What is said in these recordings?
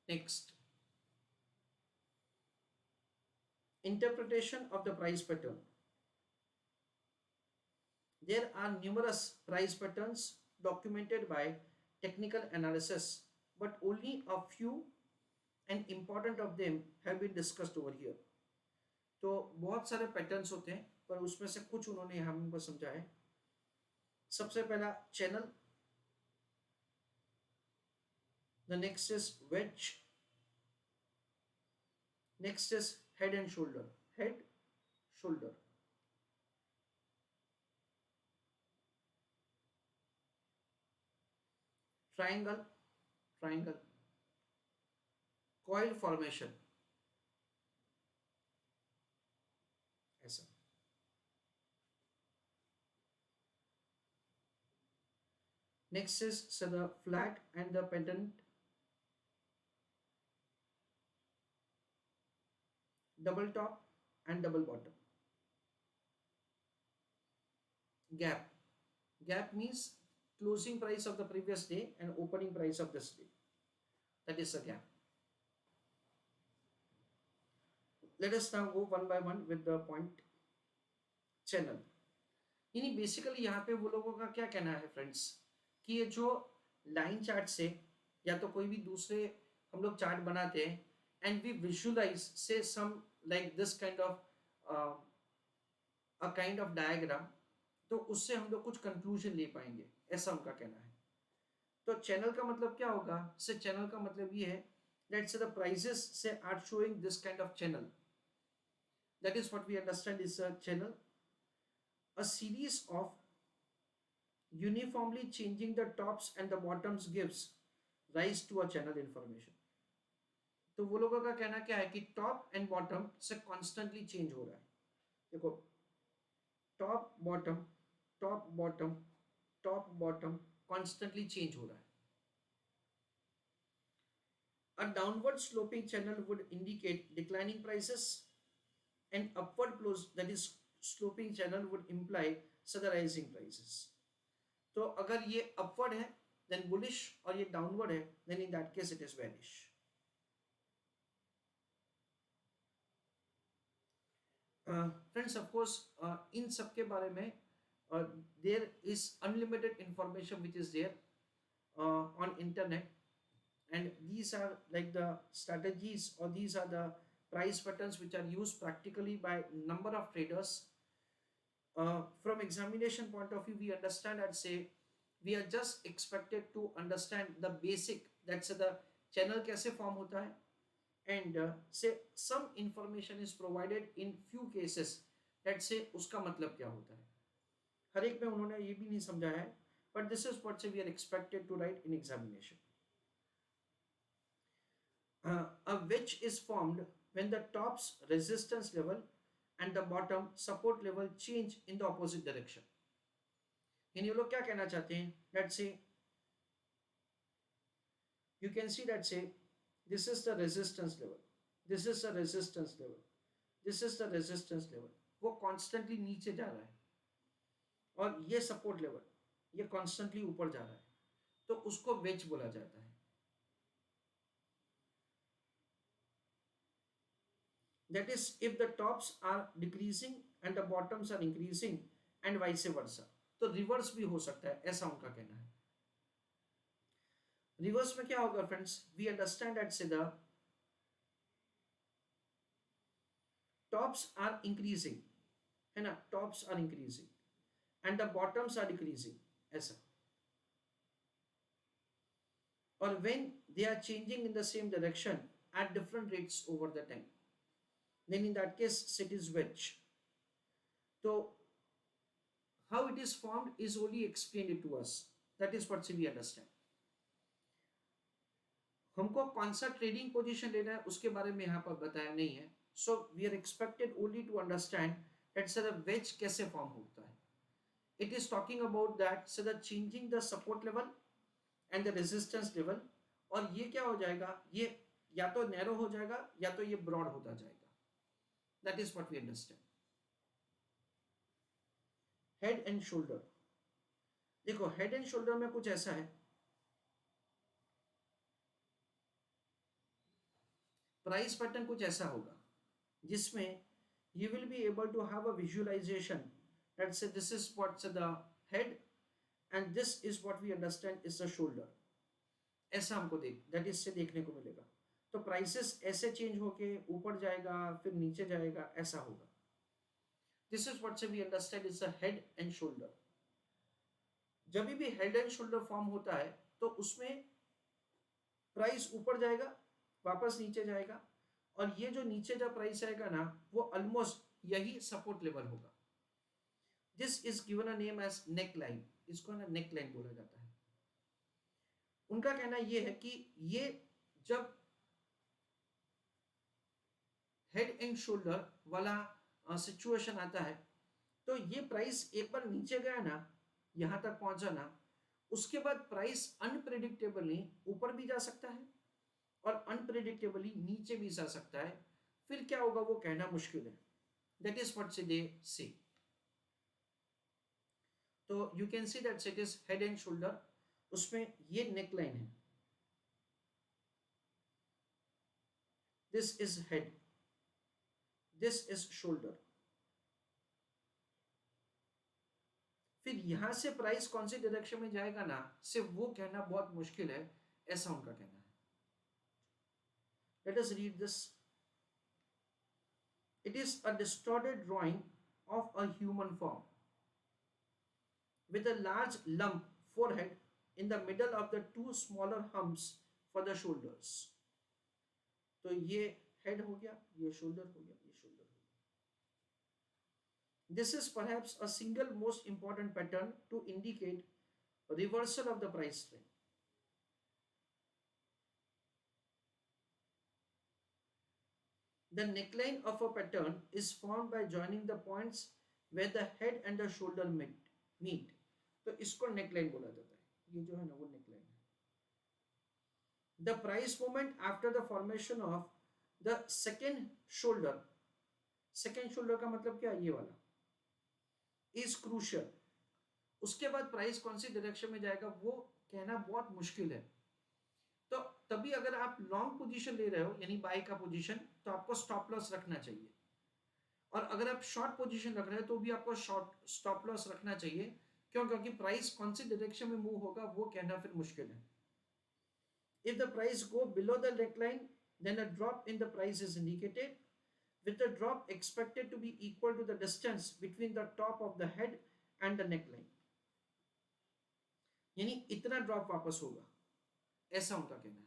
Next, interpretation of the price pattern. There are numerous price patterns documented by technical analysis, but only a few and important of them have been discussed over here. तो बहुत सारे patterns होते हैं पर उसमें से कुछ उन्होंने हमको समझा है. सबसे पहला channel, the next is wedge, next is head and shoulder, head shoulder, triangle, triangle, coil formation, ऐसा. Next is so the flat and the pendant, double top and double bottom. Gap. Gap means closing price of the previous day and opening price of this day. That is a gap. Let us now go one by one with the point channel. यानी basically यहाँ पे वो लोगों का क्या कहना है friends कि ये जो लाइन चार्ट से या तो कोई भी दूसरे हम लोग चार्ट बनाते हैं and we visualise say some like this kind of a kind of diagram, तो उससे हम लोग कुछ कंक्लूजन ले पाएंगे, ऐसा उनका कहना है. तो चैनल का मतलब क्या होगा, से चैनल का मतलब ये है let's say the prices say are showing this kind of channel, that is what we understand is a channel, a series of uniformly changing the tops and the bottoms gives rise to a channel information. तो वो लोगों का कहना क्या है कि top and bottom से constantly change हो रहा है. देखो, top bottom, top bottom, top bottom constantly change हो रहा है. A downward sloping channel would indicate declining prices, and upward close, that is sloping channel, would imply rising prices. तो अगर ये upward है then bullish और ये downward है then in that case it is bearish. Friends, of course इन सब के बारे में there is unlimited information which is there on internet, and these are like the strategies or these are the price patterns which are used practically by number of traders. From examination point of view, we understand and say we are just expected to understand the basic, that's the channel कैसे form होता है, and say some information is provided in few cases, let's say उसका मतलब क्या होता है. हर एक में उन्होंने ये भी नहीं समझाया है, but this is what we are expected to write in examination. A wedge is formed when the top's resistance level and the bottom support level change in the opposite direction. यानी ये लोग क्या कहना चाहते हैं, let's say you can see that say this is the resistance level, this is the resistance level, this is the resistance level, वो constantly नीचे जा रहा है और ये सपोर्ट लेवल ये कॉन्स्टेंटली ऊपर जा रहा है, तो उसको वेज बोला जाता है. That is if the tops are decreasing and the bottoms are increasing and vice versa. तो रिवर्स भी हो सकता है, ऐसा उनका कहना है. रिवर्स में क्या होगा friends, we understand that say the tops are increasing, है ना, tops are increasing and the bottoms are decreasing, ऐसा. और when they are changing in the same direction at different rates over the time, then in that case it is wedge. So how it is formed is only explained to us, that is what we understand. हमको कौन सा trading position लेना है उसके बारे में यहाँ पर बताया नहीं है, so we are expected only to understand that sir wedge कैसे फॉर्म होता है. It is talking about that sir changing the support level and the resistance level, और ये क्या हो जाएगा, ये या तो नैरो हो जाएगा या तो ये ब्रॉड होता जाएगा. That is what we understand. Head and shoulder, देखो हेड एंड शोल्डर में कुछ ऐसा है, प्राइस पैटर्न कुछ ऐसा होगा जिसमें you will be able to have a visualization that say this is what's the head and this is what we understand is the shoulder. ऐसा हमको दैट इज से देखने को मिलेगा। तो प्राइसेस ऐसे चेंज होके ऊपर जाएगा फिर नीचे जाएगा, ऐसा होगा। This is what say we understand is the head and shoulder. जब भी हेड एंड शोल्डर फॉर्म होता है तो उसमें प्राइस ऊपर जाएगा वापस नीचे जाएगा, और ये जो नीचे जो प्राइस आएगा ना वो ऑलमोस्ट यही सपोर्ट लेवल होगा। This is given a name as neck line, इसको ना नेक लाइन बोला जाता है। उनका कहना ये है कि ये जब हेड एंड शोल्डर वाला सिचुएशन आता है तो ये प्राइस एक बार नीचे गया ना, यहां तक पहुंचा ना, उसके बाद प्राइस अनप्रेडिक्टेबली ऊपर भी जा सकता है और अनप्रेडिक्टेबली नीचे भी जा सकता है। फिर क्या होगा वो कहना मुश्किल है। दैट इज व्हाट दे से। तो you can see that it is head and shoulder, उसमें ये नेक लाइन है, this is head, this is shoulder. फिर यहां से प्राइस कौन सी डायरेक्शन में जाएगा ना, सिर्फ वो कहना बहुत मुश्किल है, ऐसा उनका कहना है। Let us read this. It is a distorted drawing of a human form with a large lump forehead in the middle of the two smaller humps for the shoulders. तो ये head हो गया, ये shoulder हो गया, ये shoulder हो गया। This is perhaps a single most important pattern to indicate reversal of the price trend. The neckline of a pattern is formed by joining the points where the head and the shoulder meet. तो इसको neckline बोला जाता है, ये जो है ना वो neckline है। The price movement after the formation of the second shoulder का मतलब क्या, ये वाला, is crucial. उसके बाद प्राइस कौन सी डायरेक्शन में जाएगा वो कहना बहुत मुश्किल है। तो तभी अगर आप लॉन्ग पोजीशन ले रहे हो यानी बाय का पोजीशन, तो आपको स्टॉप लॉस रखना चाहिए, और अगर आप शॉर्ट पोजीशन रख रहे हो तो भी आपको शॉर्ट स्टॉप लॉस रखना चाहिए। क्यों? क्योंकि प्राइस कौन सी डायरेक्शन में मूव होगा वो कहना फिर मुश्किल है। If the price go below the neckline then a drop in the price is indicated with the drop expected to be equal to the distance between the top of the head and the neckline, यानी इतना drop वापस होगा, ऐसा उनका कहना है।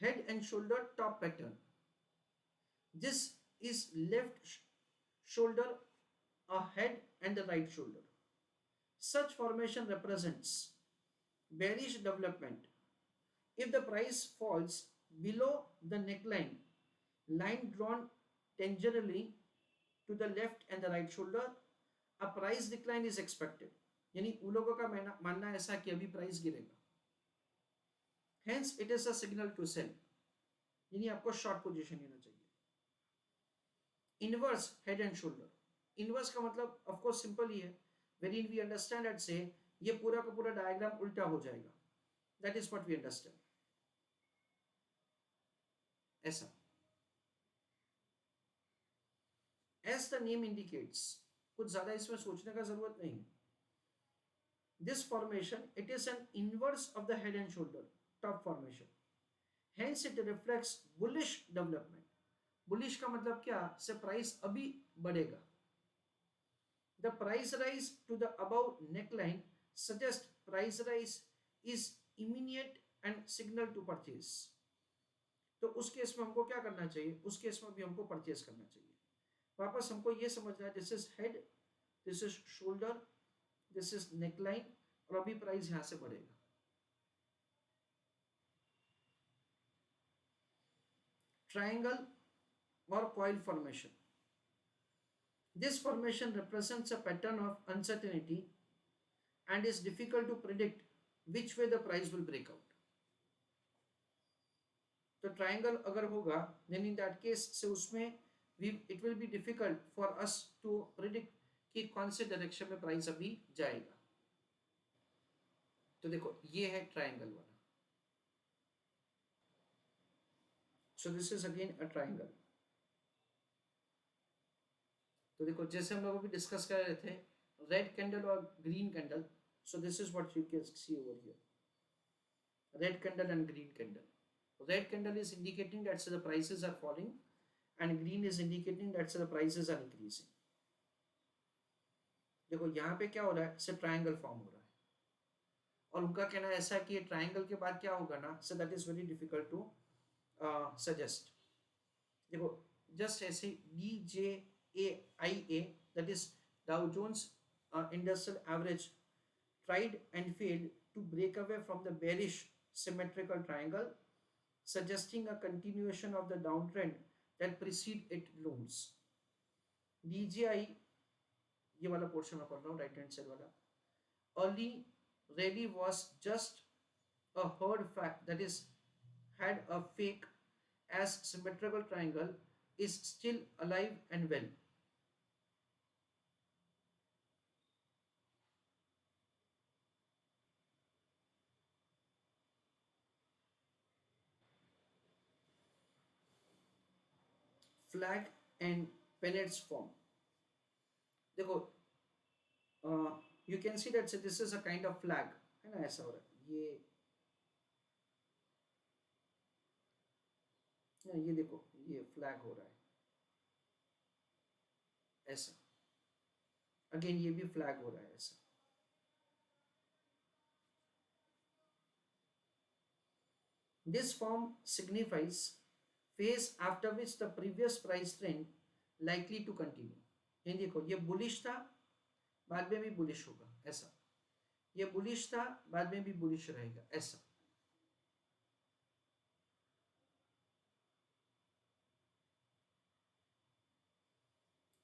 Head and shoulder top pattern, this is left shoulder, a head and the right shoulder. Such formation represents bearish development. If the price falls below the neckline, line drawn tangentially to the left and the right shoulder, a price decline is expected. यानी उन लोगों का मानना ऐसा कि अभी price गिरेगा, hence it is a signal to sell, यानी आपको शॉर्ट पोजीशन लेना चाहिए। Inverse head and shoulder, inverse का मतलब ऑफ कोर्स सिंपल ही है, wherein we understand that say ये पूरा का पूरा डायग्राम उल्टा हो जाएगा, that is what we understand, ऐसा। as the name indicates, कुछ ज्यादा इसमें सोचने का जरूरत नहीं है। This formation, it is an inverse of the head and shoulder top formation, hence it reflects bullish development. bullish का मतलब क्या, से प्राइस अभी बढ़ेगा। The price rise to the above neckline suggests price rise is imminent and signal to purchase. तो उस case में हमको क्या करना चाहिए, उस केस में भी हमको परचेस करना चाहिए। वापस हमको ये समझना है, this is head, this is shoulder, this is neckline, और अभी प्राइस यहां से बढ़ेगा। ट्रायंगल और coil formation, this formation represents a pattern of uncertainty and is difficult to predict which way the price will break out. तो triangle अगर होगा then in that case से उसमें it will be difficult for us to predict कि कौन से direction में price अभी जाएगा। तो देखो ये है ट्रायंगल वाला, so this is again a triangle. तो देखो जैसे हम लोग अभी डिस्कस कर रहे थे रेड कैंडल और green candle, so this is what you can see over here, red candle and green candle. Red candle is indicating that the prices are falling and green is indicating that the prices are increasing. देखो यहाँ पे क्या हो रहा है, से triangle form हो रहा है और उनका कहना ऐसा है कि ये ट्रायंगल के बाद क्या होगा ना, so that is very difficult to suggest. देखो जस्ट ऐसे D J A I A, that is Dow Jones Industrial Average tried and failed to break away from the bearish symmetrical triangle, suggesting a continuation of the downtrend that precede it looms. DJI, ये वाला portion में पढ़ रहा हूँ, right hand side वाला, early rally was just a herd fact, that is had a fake as symmetrical triangle is still alive and well. Flag and pennants form. देखो you can see that this is a kind of flag, है ना, ऐसा हो रहा है ये देखो ये फ्लैग हो रहा है ऐसा, अगेन ये भी फ्लैग हो रहा है ऐसा। This form signifies phase after which the previous price trend likely to continue. ये देखो ये बुलिश था, बाद में भी बुलिश होगा ऐसा, ये बुलिश था बाद में भी बुलिश रहेगा ऐसा।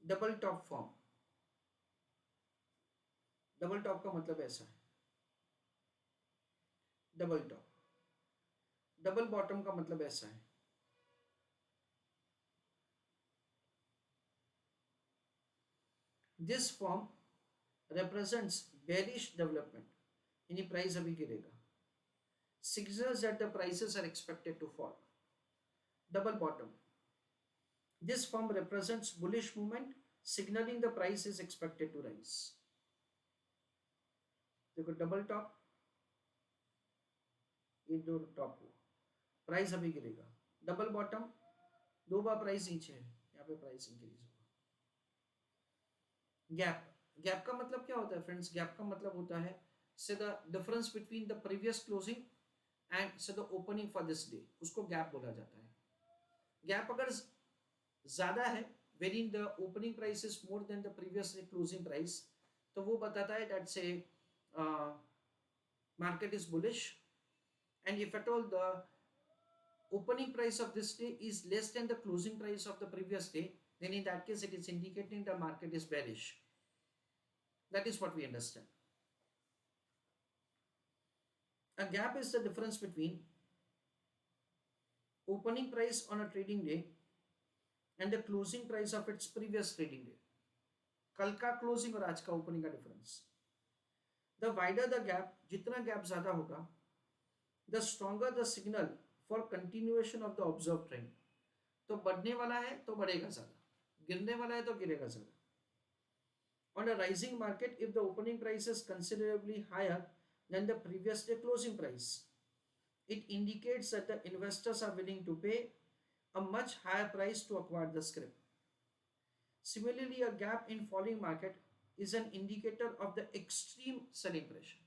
Double top form, double top का मतलब ऐसा है, डबल टॉप। डबल बॉटम का मतलब ऐसा है, this form represents bearish development, यानी प्राइस अभी गिरेगा, signals that the prices are expected to fall. Double bottom, this form represents bullish movement signaling the price is expected to rise. देखो double top, ये दो टॉप हुआ, price अभी गिरेगा। Double bottom, दो बार प्राइस नीचे है, यहाँ पे प्राइस इंक्रीज होगा। गैप, गैप का मतलब क्या होता है फ्रेंड्स, गैप का मतलब होता है से the difference between the previous closing and से the opening for this day, उसको गैप बोला जाता है। गैप अगर ज्यादा है, where in the opening price is more than the previous closing price, तो वो बताता है दैट से market is bullish, and if at all the opening price of this day is less than the closing price of the previous day, then in that case it is indicating the market is bearish. That is what we understand. A gap is the difference between opening price on a trading day and the closing price of its previous trading day. कल का closing और आज का opening का difference. The wider the gap, जितना gap ज्यादा होगा, the stronger the signal for continuation of the observe trend. तो बढ़ने वाला है तो बढ़ेगा ज्यादा, गिरने वाला है तो गिरेगा ज्यादा। On a rising market, if the opening price is considerably higher than the previous day closing price, it indicates that the investors are willing to pay a much higher price to acquire the scrip. Similarly, a gap in falling market is an indicator of the extreme selling pressure.